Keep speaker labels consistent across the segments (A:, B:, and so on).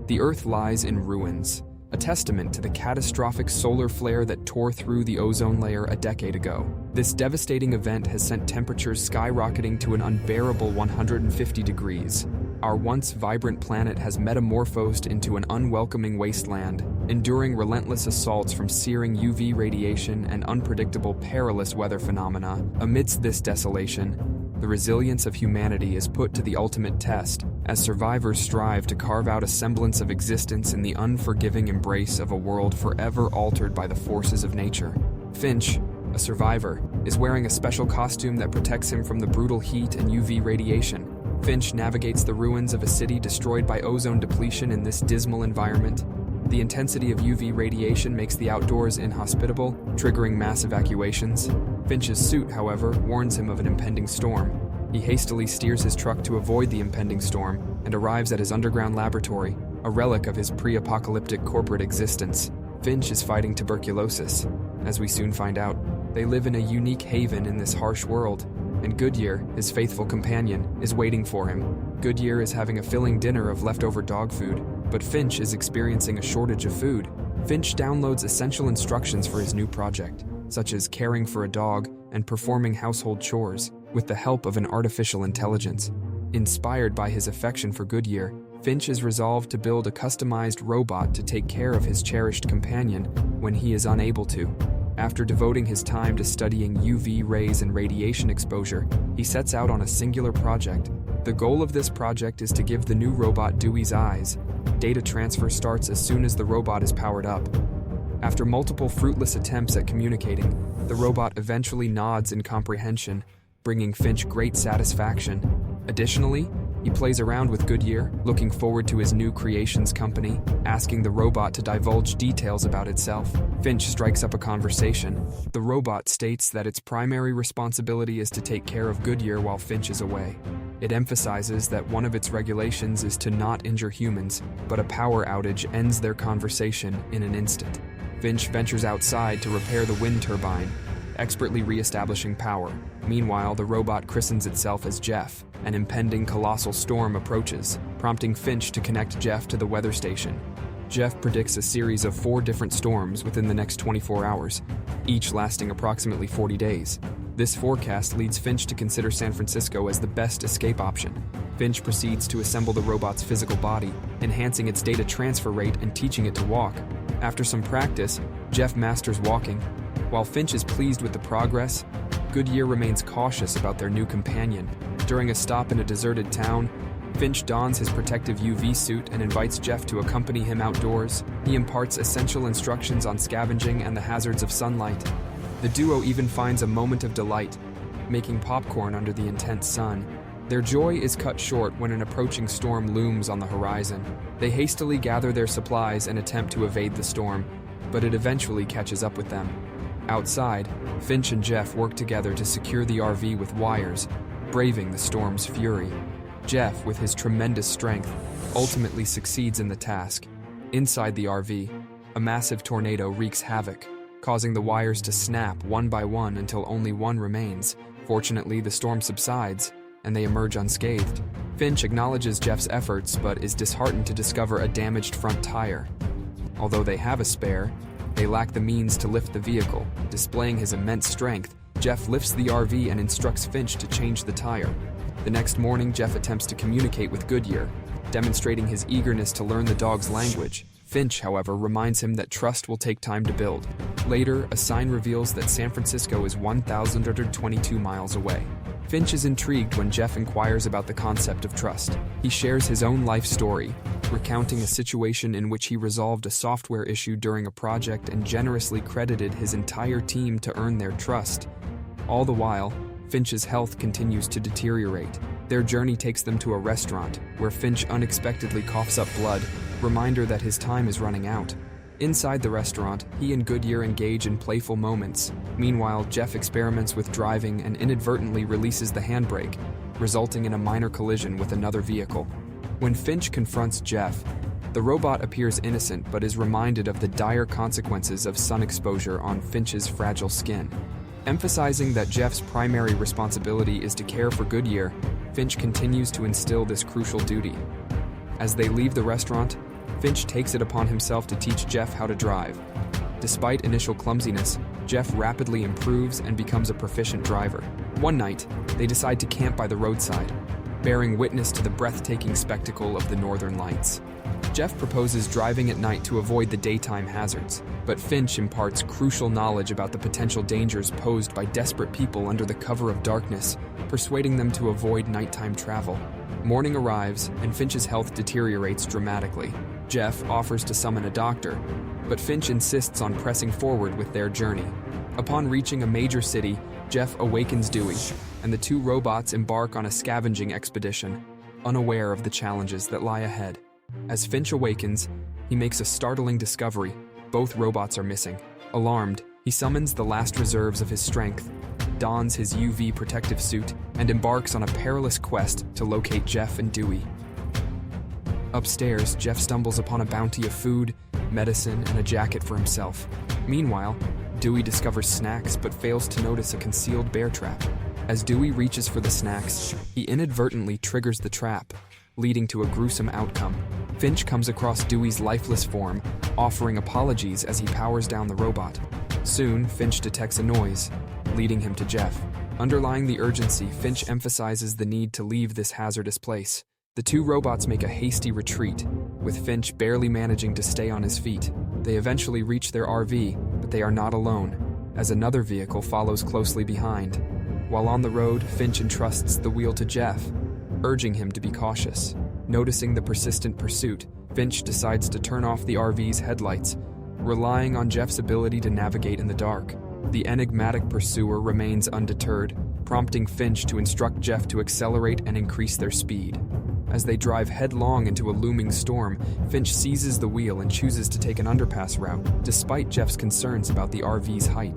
A: The Earth lies in ruins, a testament to the catastrophic solar flare that tore through the ozone layer a decade ago. This devastating event has sent temperatures skyrocketing to an unbearable 150 degrees. Our once vibrant planet has metamorphosed into an unwelcoming wasteland, enduring relentless assaults from searing UV radiation and unpredictable perilous weather phenomena. Amidst this desolation, the resilience of humanity is put to the ultimate test, as survivors strive to carve out a semblance of existence in the unforgiving embrace of a world forever altered by the forces of nature. Finch, a survivor, is wearing a special costume that protects him from the brutal heat and UV radiation. Finch navigates the ruins of a city destroyed by ozone depletion in this dismal environment. The intensity of UV radiation makes the outdoors inhospitable, triggering mass evacuations. Finch's suit, however, warns him of an impending storm. He hastily steers his truck to avoid the impending storm and arrives at his underground laboratory, a relic of his pre-apocalyptic corporate existence. Finch is fighting tuberculosis. As we soon find out, they live in a unique haven in this harsh world, and Goodyear, his faithful companion, is waiting for him. Goodyear is having a filling dinner of leftover dog food, but Finch is experiencing a shortage of food. Finch downloads essential instructions for his new project, such as caring for a dog and performing household chores, with the help of an artificial intelligence. Inspired by his affection for Goodyear, Finch is resolved to build a customized robot to take care of his cherished companion when he is unable to. After devoting his time to studying UV rays and radiation exposure, he sets out on a singular project. The goal of this project is to give the new robot Dewey's eyes. Data transfer starts as soon as the robot is powered up. After multiple fruitless attempts at communicating, the robot eventually nods in comprehension, bringing Finch great satisfaction. Additionally, he plays around with Goodyear, looking forward to his new creations company, asking the robot to divulge details about itself. Finch strikes up a conversation. The robot states that its primary responsibility is to take care of Goodyear while Finch is away. It emphasizes that one of its regulations is to not injure humans, but a power outage ends their conversation in an instant. Finch ventures outside to repair the wind turbine, expertly re-establishing power. Meanwhile, the robot christens itself as Jeff. An impending colossal storm approaches, prompting Finch to connect Jeff to the weather station. Jeff predicts a series of 4 different storms within the next 24 hours, each lasting approximately 40 days. This forecast leads Finch to consider San Francisco as the best escape option. Finch proceeds to assemble the robot's physical body, enhancing its data transfer rate and teaching it to walk. After some practice, Jeff masters walking. While Finch is pleased with the progress, Goodyear remains cautious about their new companion. During a stop in a deserted town, Finch dons his protective UV suit and invites Jeff to accompany him outdoors. He imparts essential instructions on scavenging and the hazards of sunlight. The duo even finds a moment of delight, making popcorn under the intense sun. Their joy is cut short when an approaching storm looms on the horizon. They hastily gather their supplies and attempt to evade the storm, but it eventually catches up with them. Outside, Finch and Jeff work together to secure the RV with wires, braving the storm's fury. Jeff, with his tremendous strength, ultimately succeeds in the task. Inside the RV, a massive tornado wreaks havoc, causing the wires to snap one by one until only one remains. Fortunately, the storm subsides, and they emerge unscathed. Finch acknowledges Jeff's efforts, but is disheartened to discover a damaged front tire. Although they have a spare, they lack the means to lift the vehicle. Displaying his immense strength, Jeff lifts the RV and instructs Finch to change the tire. The next morning, Jeff attempts to communicate with Goodyear, demonstrating his eagerness to learn the dog's language. Finch, however, reminds him that trust will take time to build. Later, a sign reveals that San Francisco is 1,122 miles away. Finch is intrigued when Jeff inquires about the concept of trust. He shares his own life story, recounting a situation in which he resolved a software issue during a project and generously credited his entire team to earn their trust. All the while, Finch's health continues to deteriorate. Their journey takes them to a restaurant, where Finch unexpectedly coughs up blood, reminder that his time is running out. Inside the restaurant, he and Goodyear engage in playful moments. Meanwhile, Jeff experiments with driving and inadvertently releases the handbrake, resulting in a minor collision with another vehicle. When Finch confronts Jeff, the robot appears innocent but is reminded of the dire consequences of sun exposure on Finch's fragile skin. Emphasizing that Jeff's primary responsibility is to care for Goodyear, Finch continues to instill this crucial duty. As they leave the restaurant, Finch takes it upon himself to teach Jeff how to drive. Despite initial clumsiness, Jeff rapidly improves and becomes a proficient driver. One night, they decide to camp by the roadside, bearing witness to the breathtaking spectacle of the northern lights. Jeff proposes driving at night to avoid the daytime hazards, but Finch imparts crucial knowledge about the potential dangers posed by desperate people under the cover of darkness, persuading them to avoid nighttime travel. Morning arrives, and Finch's health deteriorates dramatically. Jeff offers to summon a doctor, but Finch insists on pressing forward with their journey. Upon reaching a major city, Jeff awakens Dewey, and the two robots embark on a scavenging expedition, unaware of the challenges that lie ahead. As Finch awakens, he makes a startling discovery. Both robots are missing. Alarmed, he summons the last reserves of his strength, dons his UV protective suit, and embarks on a perilous quest to locate Jeff and Dewey. Upstairs, Jeff stumbles upon a bounty of food, medicine, and a jacket for himself. Meanwhile, Dewey discovers snacks but fails to notice a concealed bear trap. As Dewey reaches for the snacks, he inadvertently triggers the trap, leading to a gruesome outcome. Finch comes across Dewey's lifeless form, offering apologies as he powers down the robot. Soon, Finch detects a noise, leading him to Jeff. Underlying the urgency, Finch emphasizes the need to leave this hazardous place. The two robots make a hasty retreat, with Finch barely managing to stay on his feet. They eventually reach their RV, but they are not alone, as another vehicle follows closely behind. While on the road, Finch entrusts the wheel to Jeff, urging him to be cautious. Noticing the persistent pursuit, Finch decides to turn off the RV's headlights, relying on Jeff's ability to navigate in the dark. The enigmatic pursuer remains undeterred, prompting Finch to instruct Jeff to accelerate and increase their speed. As they drive headlong into a looming storm, Finch seizes the wheel and chooses to take an underpass route, despite Jeff's concerns about the RV's height.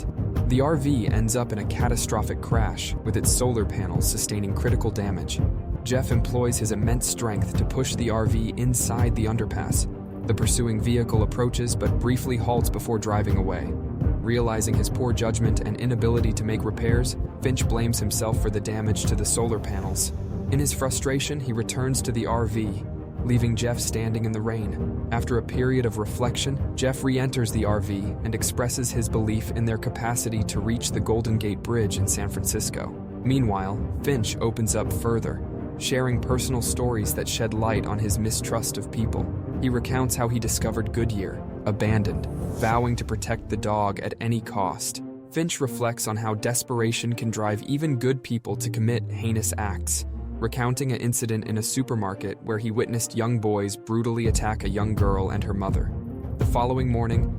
A: The RV ends up in a catastrophic crash, with its solar panels sustaining critical damage. Jeff employs his immense strength to push the RV inside the underpass. The pursuing vehicle approaches but briefly halts before driving away. Realizing his poor judgment and inability to make repairs, Finch blames himself for the damage to the solar panels. In his frustration, he returns to the RV, leaving Jeff standing in the rain. After a period of reflection, Jeff re-enters the RV and expresses his belief in their capacity to reach the Golden Gate Bridge in San Francisco. Meanwhile, Finch opens up further, sharing personal stories that shed light on his mistrust of people. He recounts how he discovered Goodyear, abandoned, vowing to protect the dog at any cost. Finch reflects on how desperation can drive even good people to commit heinous acts, recounting an incident in a supermarket where he witnessed young boys brutally attack a young girl and her mother. The following morning,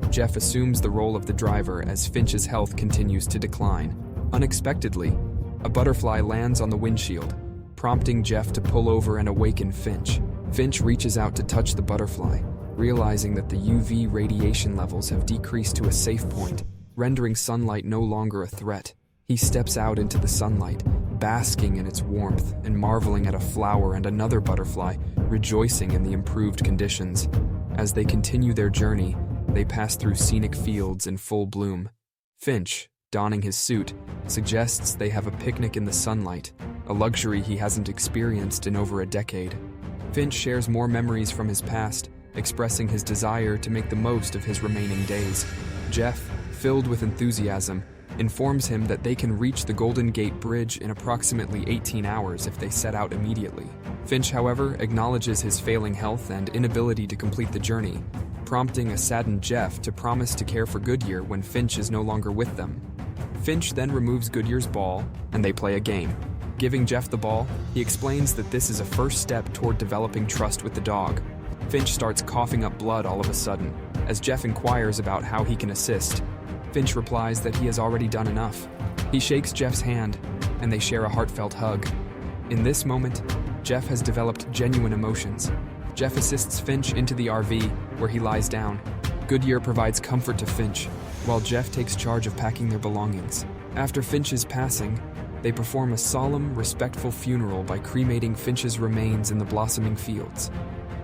A: Jeff assumes the role of the driver as Finch's health continues to decline. Unexpectedly, a butterfly lands on the windshield, prompting Jeff to pull over and awaken Finch. Finch reaches out to touch the butterfly, realizing that the UV radiation levels have decreased to a safe point, rendering sunlight no longer a threat. He steps out into the sunlight, basking in its warmth and marveling at a flower and another butterfly, rejoicing in the improved conditions. As they continue their journey, they pass through scenic fields in full bloom. Finch, donning his suit, suggests they have a picnic in the sunlight, a luxury he hasn't experienced in over a decade. Finch shares more memories from his past, expressing his desire to make the most of his remaining days. Jeff, filled with enthusiasm, informs him that they can reach the Golden Gate Bridge in approximately 18 hours if they set out immediately. Finch, however, acknowledges his failing health and inability to complete the journey, prompting a saddened Jeff to promise to care for Goodyear when Finch is no longer with them. Finch then removes Goodyear's ball, and they play a game. Giving Jeff the ball, he explains that this is a first step toward developing trust with the dog. Finch starts coughing up blood all of a sudden. As Jeff inquires about how he can assist, Finch replies that he has already done enough. He shakes Jeff's hand, and they share a heartfelt hug. In this moment, Jeff has developed genuine emotions. Jeff assists Finch into the RV, where he lies down. Goodyear provides comfort to Finch, while Jeff takes charge of packing their belongings. After Finch's passing, they perform a solemn, respectful funeral by cremating Finch's remains in the blossoming fields.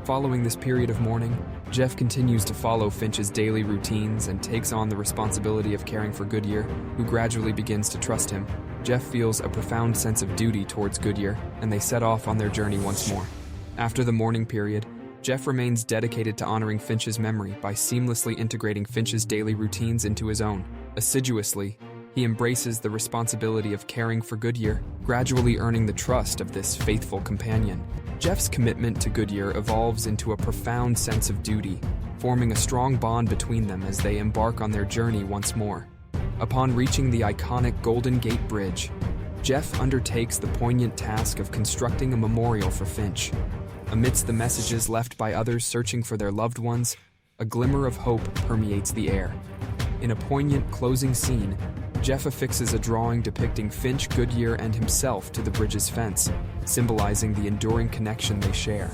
A: Following this period of mourning, Jeff continues to follow Finch's daily routines and takes on the responsibility of caring for Goodyear, who gradually begins to trust him. Jeff feels a profound sense of duty towards Goodyear, and they set off on their journey once more. After the mourning period, Jeff remains dedicated to honoring Finch's memory by seamlessly integrating Finch's daily routines into his own. Assiduously, he embraces the responsibility of caring for Goodyear, gradually earning the trust of this faithful companion. Jeff's commitment to Goodyear evolves into a profound sense of duty, forming a strong bond between them as they embark on their journey once more. Upon reaching the iconic Golden Gate Bridge, Jeff undertakes the poignant task of constructing a memorial for Finch. Amidst the messages left by others searching for their loved ones, a glimmer of hope permeates the air. In a poignant closing scene, Jeff affixes a drawing depicting Finch, Goodyear, and himself to the bridge's fence, symbolizing the enduring connection they share.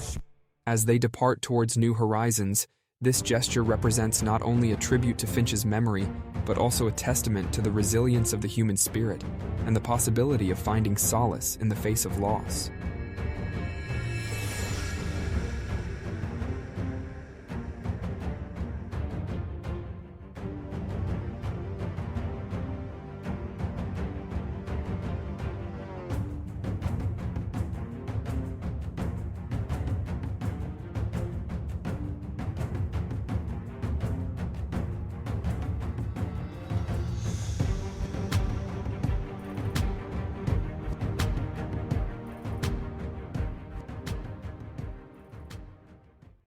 A: As they depart towards new horizons, this gesture represents not only a tribute to Finch's memory, but also a testament to the resilience of the human spirit and the possibility of finding solace in the face of loss.